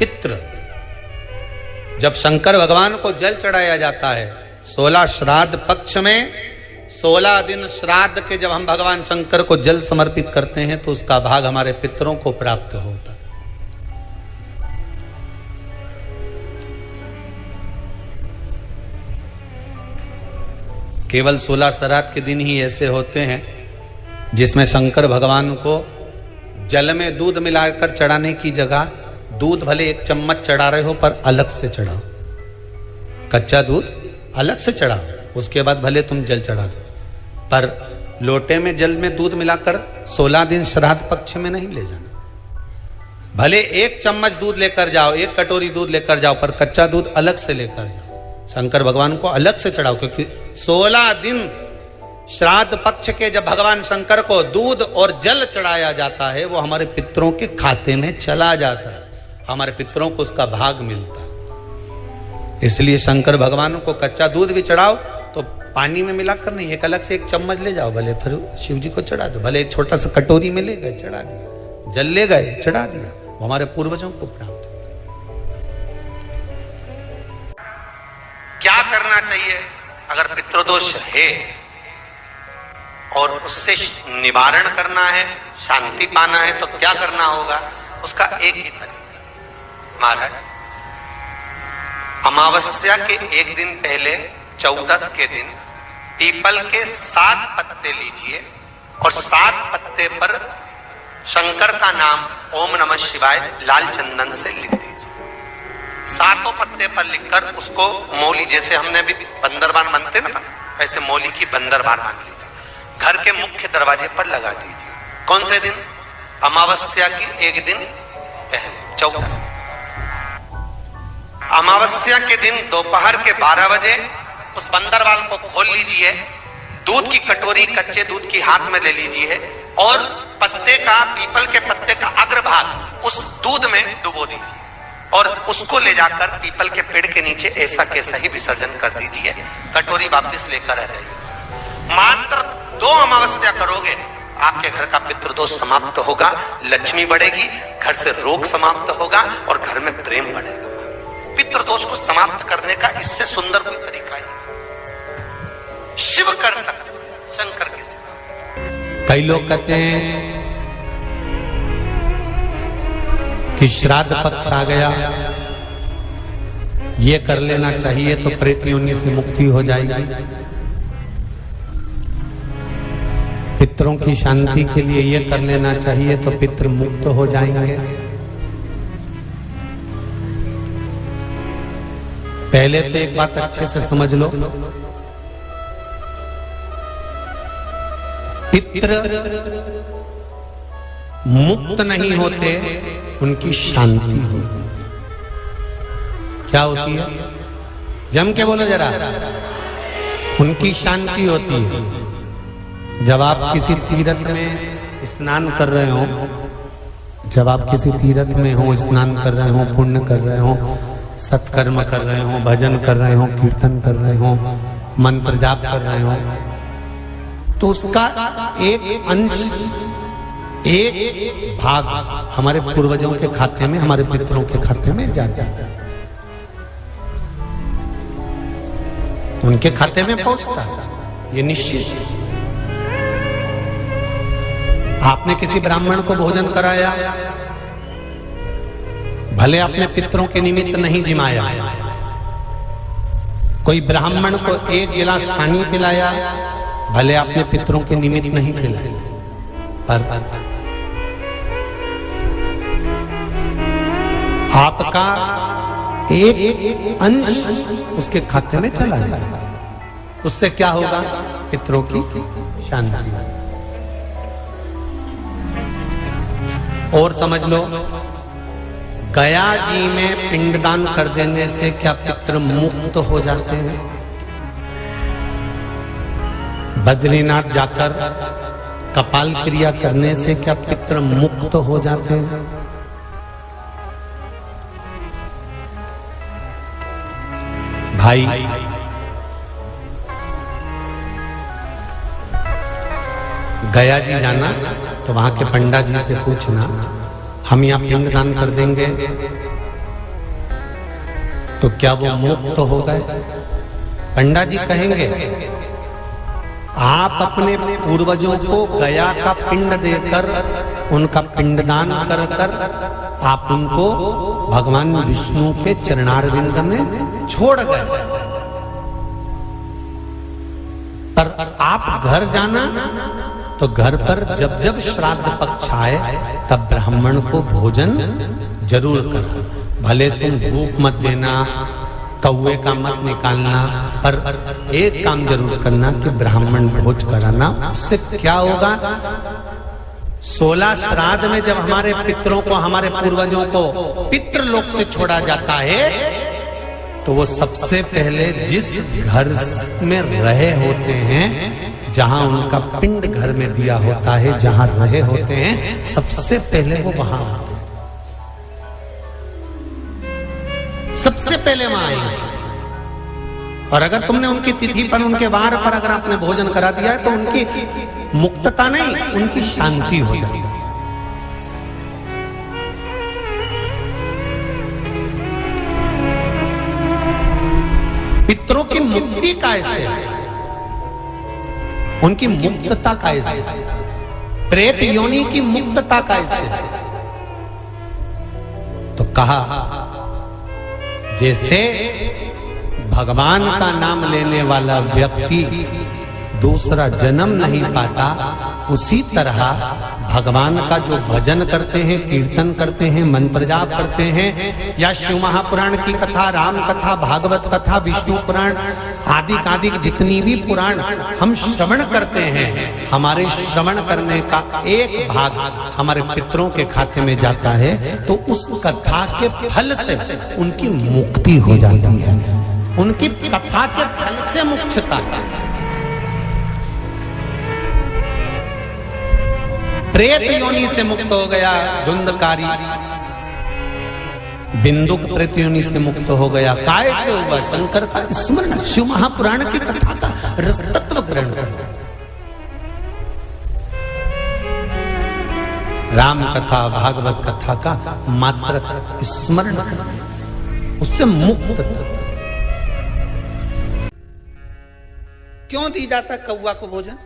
पितृ, जब शंकर भगवान को जल चढ़ाया जाता है 16 श्राद्ध पक्ष में, 16 दिन श्राद्ध के जब हम भगवान शंकर को जल समर्पित करते हैं तो उसका भाग हमारे पितरों को प्राप्त होता है। केवल 16 श्राद्ध के दिन ही ऐसे होते हैं जिसमें शंकर भगवान को जल में दूध मिलाकर चढ़ाने की जगह दूध भले 1 चम्मच चढ़ा रहे हो पर अलग से चढ़ाओ, कच्चा दूध अलग से चढ़ाओ, उसके बाद भले तुम जल चढ़ा दो, पर लोटे में जल में दूध मिलाकर 16 दिन श्राद्ध पक्ष में नहीं ले जाना। भले 1 चम्मच दूध लेकर जाओ, 1 कटोरी दूध लेकर जाओ, पर कच्चा दूध अलग से लेकर जाओ, शंकर भगवान को अलग से चढ़ाओ, क्योंकि 16 दिन श्राद्ध पक्ष के जब भगवान शंकर को दूध और जल चढ़ाया जाता है वो हमारे पितरों के खाते में चला जाता है, हमारे पितरों को उसका भाग मिलता है। इसलिए शंकर भगवान को कच्चा दूध भी चढ़ाओ तो पानी में मिलाकर नहीं, एक अलग से 1 चम्मच ले जाओ, भले फिर शिव जी को चढ़ा दो, भले एक छोटा सा कटोरी में ले गए चढ़ा दिया, जल ले गए चढ़ा दिया, वो हमारे पूर्वजों को प्राप्त। क्या करना चाहिए अगर पितृदोष है और उससे निवारण करना है, शांति पाना है, तो क्या करना होगा? उसका एक ही तरीका महाराज, अमावस्या के एक दिन पहले 14 के दिन पीपल के 7 पत्ते लीजिए और 7 पत्ते पर शंकर का नाम ओम नमः शिवाय लाल चंदन से लिख दीजिए। 7 पत्ते पर लिखकर उसको मौली, जैसे हमने अभी बंदरबान बनते ना, ऐसे मौली की बंदरबान मान लीजिए, घर के मुख्य दरवाजे पर लगा दीजिए। कौन से दिन? अमावस्या की एक दिन पहले 14। अमावस्या के दिन दोपहर के 12 बजे उस बंदरवाल को खोल लीजिए, दूध की कटोरी कच्चे दूध की हाथ में ले लीजिए और पत्ते का, पीपल के पत्ते का अग्रभाग उस दूध में डुबो दीजिए और उसको ले जाकर पीपल के पेड़ के नीचे ऐसा कैसा ही विसर्जन कर दीजिए, कटोरी वापस लेकर आ जाइए। मात्र 2 अमावस्या करोगे, आपके घर का पितृदोष समाप्त होगा, लक्ष्मी बढ़ेगी, घर से रोग समाप्त होगा और घर में प्रेम बढ़ेगा। पितृदोष को समाप्त करने का इससे सुंदर कोई तरीका ही शिव कर सकते, शंकर के सिवा। कई लोग कहते हैं कि श्राद्ध पक्ष आ गया, ये कर लेना चाहिए तो प्रेत योनि से मुक्ति हो जाएगी, पितरों की शांति के लिए ये कर लेना चाहिए तो पितृ मुक्त हो जाएंगे। पहले तो एक बात अच्छे से समझ लो, पितृ मुक्त नहीं होते, उनकी शांति होती। क्या होती है? जम के बोलो जरा। उनकी शांति होती है। जब आप किसी तीर्थ में स्नान कर रहे हो, जब आप किसी तीर्थ में हो, स्नान कर रहे हो, पुण्य कर रहे हो, सत्कर्म कर रहे हो, भजन कर रहे हो, कीर्तन कर रहे हो, मंत्र जाप कर रहे हो, तो उसका एक अंश, एक भाग हमारे पूर्वजों के खाते में, हमारे पितरों के खाते में जाता है, उनके खाते में पहुंचता है, ये निश्चित है। आपने किसी ब्राह्मण को भोजन कराया, भले अपने पितरों के निमित्त नहीं जिमाया, कोई ब्राह्मण को 1 गिलास पानी पिलाया, भले अपने पितरों के निमित्त नहीं पिलाया, पर आपका एक अंश उसके खाते में चला जाएगा। उससे क्या होगा? पितरों की शांति। और समझ लो, गया जी में पिंडदान कर देने से क्या पितृ मुक्त हो जाते हैं? बद्रीनाथ जाकर कपाल क्रिया करने से क्या पितृ मुक्त हो जाते हैं? भाई, गया जी जाना तो वहां के पंडा जी से पूछना, हम यहाँ पिंडदान कर देंगे तो क्या वो मुक्त हो गए? पंडा जी कहेंगे आप अपने पूर्वजों को गया का पिंड देकर उनका पिंडदान कर कर आप उनको भगवान विष्णु के चरणारविंद में छोड़ गए, पर आप घर जाना तो घर पर जब जब श्राद्ध पक्ष आए तब ब्राह्मण को भोजन जरूर करो। भले तुम भूख मत देना, कौवे का मत निकालना, पर एक काम जरूर करना कि ब्राह्मण भोज कराना। उससे क्या होगा? 16 श्राद्ध में जब हमारे पितरों को, हमारे पूर्वजों को पितृलोक से छोड़ा जाता है तो वो सबसे पहले जिस घर में रहे होते हैं, जहां उनका पिंड घर में दिया होता है, जहां रहे होते हैं, सबसे पहले वो वहां आते हैं, सबसे पहले वहां आएंगे। और अगर तुमने उनकी तिथि पर, उनके वार पर अगर आपने भोजन करा दिया है तो उनकी मुक्तता नहीं, उनकी शांति हो जाती है। पितरों की मुक्ति कैसे है? उनकी मुक्तता कैसे है? प्रेत योनि की मुक्तता कैसे है? तो कहा जैसे भगवान का नाम लेने वाला व्यक्ति दूसरा जन्म नहीं पाता, उसी तरह भगवान का जो भजन करते हैं, कीर्तन करते हैं, मंत्र जाप करते हैं, या शिव महापुराण की कथा, राम कथा, भागवत कथा, विष्णु पुराण आदि जितनी भी पुराण हम श्रवण करते हैं, हमारे श्रवण करने का एक भाग हमारे पितरों के खाते में जाता है, तो उस कथा के फल से उनकी मुक्ति हो जाती है। उनकी कथा के फल से मुक्तता। प्रेत योनि से मुक्त हो गया धुंधकारी, बिंदुक प्रेत योनि से मुक्त हो गया। काय से होगा? शंकर का स्मरण, शिव महापुराण की कथा का रस तत्व ग्रहण करना, राम कथा, भागवत कथा का मात्र स्मरण करना, उससे मुक्त। क्यों दी जाता कौवा को भोजन?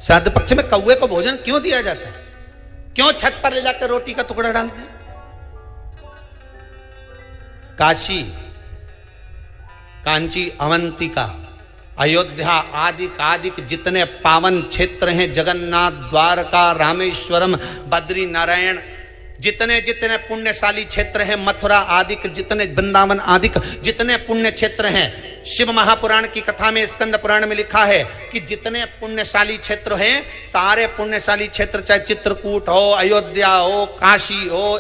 श्राद्ध पक्ष में कौवे को भोजन क्यों दिया जाता है? क्यों छत पर ले जाकर रोटी का टुकड़ा डालते हैं? काशी, कांची, अवंतिका, अयोध्या आदि जितने पावन क्षेत्र हैं, जगन्नाथ, द्वारका, रामेश्वरम, बद्री नारायण, जितने जितने पुण्यशाली क्षेत्र हैं, मथुरा आदि जितने, वृंदावन आदि जितने पुण्य क्षेत्र हैं, शिव महापुराण की कथा में, स्कंद पुराण में लिखा है कि जितने पुण्यशाली क्षेत्र हैं, सारे पुण्यशाली क्षेत्र, चाहे चित्रकूट हो, अयोध्या हो, काशी हो,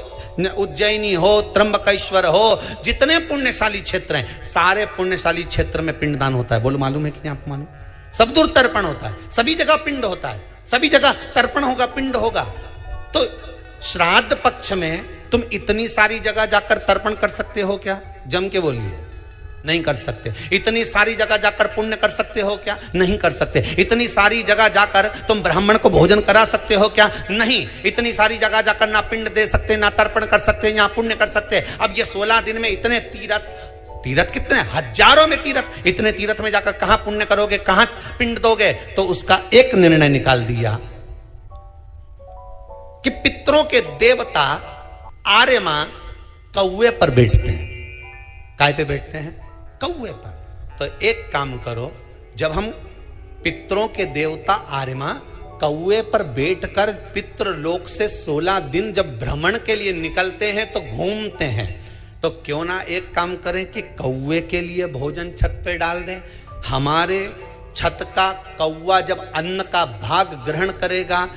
उज्जैनी हो, त्र्यंबकेश्वर हो, जितने पुण्यशाली क्षेत्र हैं, सारे पुण्यशाली क्षेत्र में पिंडदान होता है। बोलो मालूम है कि नहीं आपको? मालूम? सब दूर तर्पण होता है, सभी जगह पिंड होता है, सभी जगह तर्पण होगा, पिंड होगा। तो श्राद्ध पक्ष में तुम इतनी सारी जगह जाकर तर्पण कर सकते हो क्या? जम के बोलिए, नहीं कर सकते। इतनी सारी जगह जाकर पुण्य कर सकते हो क्या? नहीं कर सकते। इतनी सारी जगह जाकर तुम ब्राह्मण को भोजन करा सकते हो क्या? नहीं। इतनी सारी जगह जाकर ना पिंड दे सकते, ना तर्पण कर सकते, ना पुण्य कर सकते। अब ये 16 दिन में इतने तीर्थ कितने हजारों में तीर्थ, इतने तीर्थ में जाकर कहां पुण्य करोगे, कहां पिंड दोगे? तो उसका एक निर्णय निकाल दिया कि पितरों के देवता आर्यमा कौवे पर बैठते हैं। काय पे बैठते हैं? कौवे पर। तो एक काम करो, जब हम पितरों के देवता आर्यमा कौवे पर बैठकर पितृलोक से 16 दिन जब भ्रमण के लिए निकलते हैं, तो घूमते हैं, तो क्यों ना एक काम करें कि कौवे के लिए भोजन छत पे डाल दें। हमारे छत का कौवा जब अन्न का भाग ग्रहण करेगा,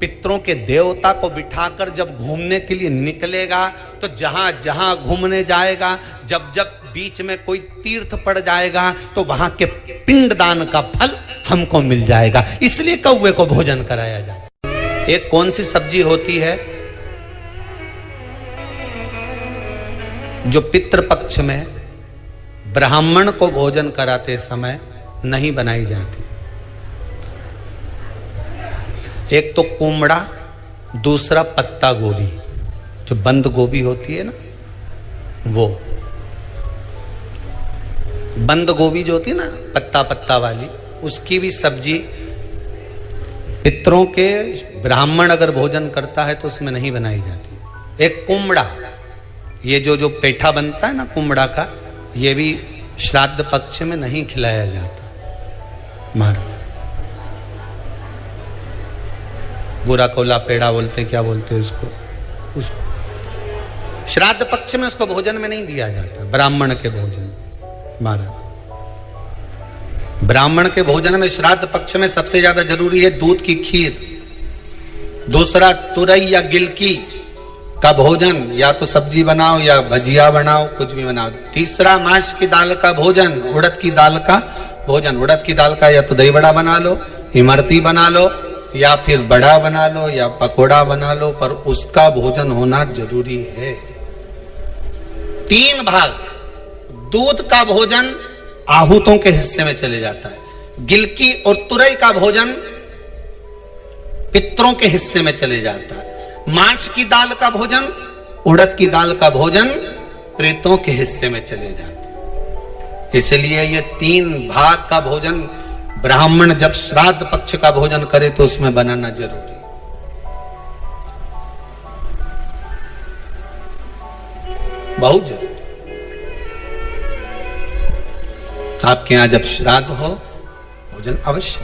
पितरों के देवता को बिठाकर जब घूमने के लिए निकलेगा, तो जहां जहां घूमने जाएगा, जब जब बीच में कोई तीर्थ पड़ जाएगा, तो वहां के पिंडदान का फल हमको मिल जाएगा। इसलिए कौवे को भोजन कराया जाता है। एक कौन सी सब्जी होती है जो पितृपक्ष में ब्राह्मण को भोजन कराते समय नहीं बनाई जाती? एक तो कुमड़ा, दूसरा पत्ता गोभी, जो बंद गोभी होती है ना, वो बंद गोभी जो होती है ना, पत्ता पत्ता वाली, उसकी भी सब्जी पितरों के ब्राह्मण अगर भोजन करता है तो उसमें नहीं बनाई जाती। एक कुमड़ा, ये जो पेठा बनता है ना कुमड़ा का, ये भी श्राद्ध पक्ष में नहीं खिलाया जाता। महाराज बुरा कोला पेड़ा बोलते, क्या बोलते हैं उसको, उस श्राद्ध पक्ष में उसको भोजन में नहीं दिया जाता। ब्राह्मण के भोजन, महाराज ब्राह्मण के भोजन में श्राद्ध पक्ष में सबसे ज्यादा जरूरी है दूध की खीर, दूसरा तुरई या गिलकी का भोजन, या तो सब्जी बनाओ या भजिया बनाओ, कुछ भी बनाओ। तीसरा मांस की दाल का भोजन, उड़द की दाल का भोजन। उड़द की दाल का या तो दही बड़ा बना लो, इमरती बना लो, या फिर बड़ा बना लो, या पकोड़ा बना लो, पर उसका भोजन होना जरूरी है। 3 भाग दूध का भोजन आहूतों के हिस्से में चले जाता है, गिलकी और तुरई का भोजन पितरों के हिस्से में चले जाता है, मांस की दाल का भोजन, उड़द की दाल का भोजन प्रेतों के हिस्से में चले जाता है। इसलिए ये 3 भाग का भोजन ब्राह्मण जब श्राद्ध पक्ष का भोजन करे तो उसमें बनाना जरूरी है। बहुत जरूरी। आपके यहां जब श्राद्ध हो भोजन अवश्य